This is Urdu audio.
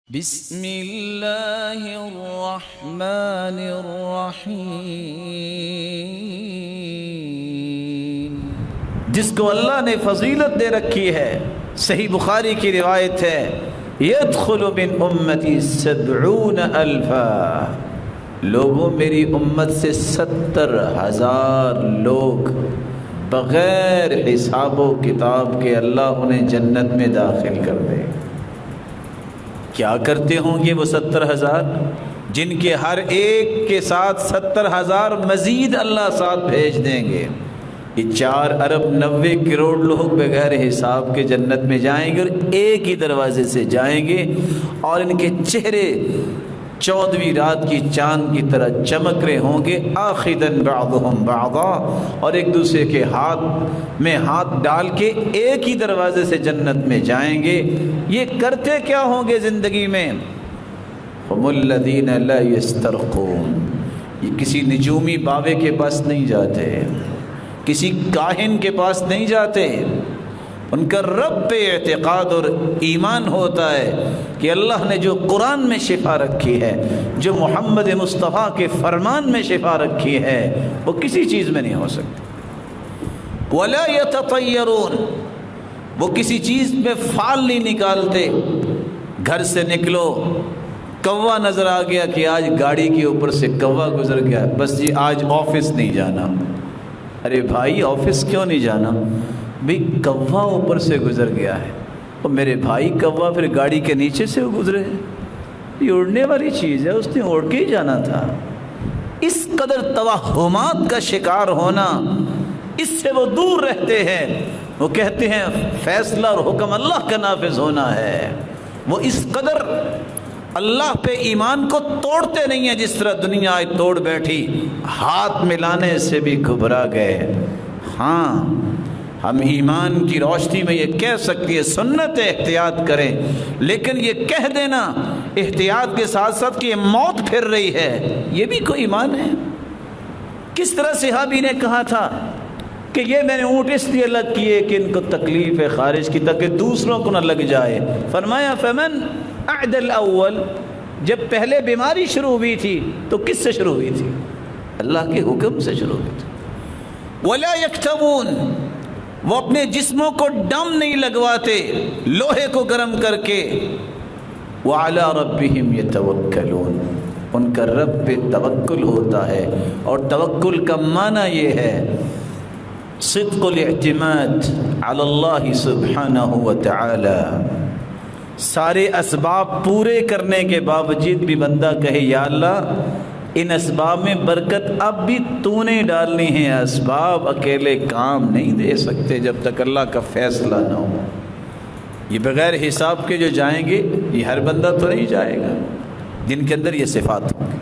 بسم اللہ الرحمن الرحیم۔ جس کو اللہ نے فضیلت دے رکھی ہے، صحیح بخاری کی روایت ہے، يدخل من امتی 70,000 لوگوں میری امت سے 70,000 لوگ بغیر حساب و کتاب کے اللہ انہیں جنت میں داخل کر دے۔ کیا کرتے ہوں گے وہ 70,000 جن کے ہر ایک کے ساتھ 70,000 مزید اللہ ساتھ بھیج دیں گے؟ یہ 4,90 کروڑ لوگ بغیر حساب کے جنت میں جائیں گے اور ایک ہی دروازے سے جائیں گے، اور ان کے چہرے 14ویں رات کی چاند کی طرح چمک رہے ہوں گے، آخذاً بعضهم بعضا، اور ایک دوسرے کے ہاتھ میں ہاتھ ڈال کے ایک ہی دروازے سے جنت میں جائیں گے۔ یہ کرتے کیا ہوں گے زندگی میں؟ هم الذین لا یسترقون، یہ کسی نجومی بابے کے پاس نہیں جاتے، کسی کاہن کے پاس نہیں جاتے، ان کا رب پہ اعتقاد اور ایمان ہوتا ہے کہ اللہ نے جو قرآن میں شفا رکھی ہے، جو محمد مصطفیٰ کے فرمان میں شفا رکھی ہے، وہ کسی چیز میں نہیں ہو سکتی۔ ولا یتطیرون، وہ کسی چیز میں فال نہیں نکالتے۔ گھر سے نکلو، کوا نظر آ گیا کہ آج گاڑی کے اوپر سے کوا گزر گیا، بس جی آج آفس نہیں جانا۔ ارے بھائی آفس کیوں نہیں جانا؟ بھئی کوا اوپر سے گزر گیا ہے، اور میرے بھائی کوا پھر گاڑی کے نیچے سے گزرے، یہ اڑنے والی چیز ہے، اس نے اڑ کے ہی جانا تھا۔ اس قدر توہمات کا شکار ہونا، اس سے وہ دور رہتے ہیں۔ وہ کہتے ہیں فیصلہ اور حکم اللہ کا نافذ ہونا ہے۔ وہ اس قدر اللہ پہ ایمان کو توڑتے نہیں ہیں جس طرح دنیا آج توڑ بیٹھی، ہاتھ ملانے سے بھی گھبرا گئے۔ ہاں ہم ایمان کی روشنی میں یہ کہہ سکتی ہے سنت احتیاط کریں، لیکن یہ کہہ دینا احتیاط کے ساتھ ساتھ کہ یہ موت پھر رہی ہے، یہ بھی کوئی ایمان ہے؟ کس طرح صحابی نے کہا تھا کہ یہ میں نے اونٹ اس لیے الگ کیے کہ ان کو تکلیف ہے خارج کی، تاکہ دوسروں کو نہ لگ جائے۔ فرمایا فمن اعد الاول، جب پہلے بیماری شروع ہوئی تھی تو کس سے شروع ہوئی تھی؟ اللہ کے حکم سے شروع ہوئی تھی۔ ولا یکتمون، وہ اپنے جسموں کو ڈم نہیں لگواتے لوہے کو گرم کر کے۔ وعلی ربہم یتوکلون، ان کا رب پہ توکل ہوتا ہے، اور توکل کا معنی یہ ہے صدق الاعتماد علی اللہ سبحانہ وتعالی۔ سارے اسباب پورے کرنے کے باوجود بھی بندہ کہے یا اللہ ان اسباب میں برکت اب بھی تو نے ڈالنی ہے، اسباب اکیلے کام نہیں دے سکتے جب تک اللہ کا فیصلہ نہ ہو۔ یہ بغیر حساب کے جو جائیں گے، یہ ہر بندہ تو نہیں جائے گا جن کے اندر یہ صفات ہوں۔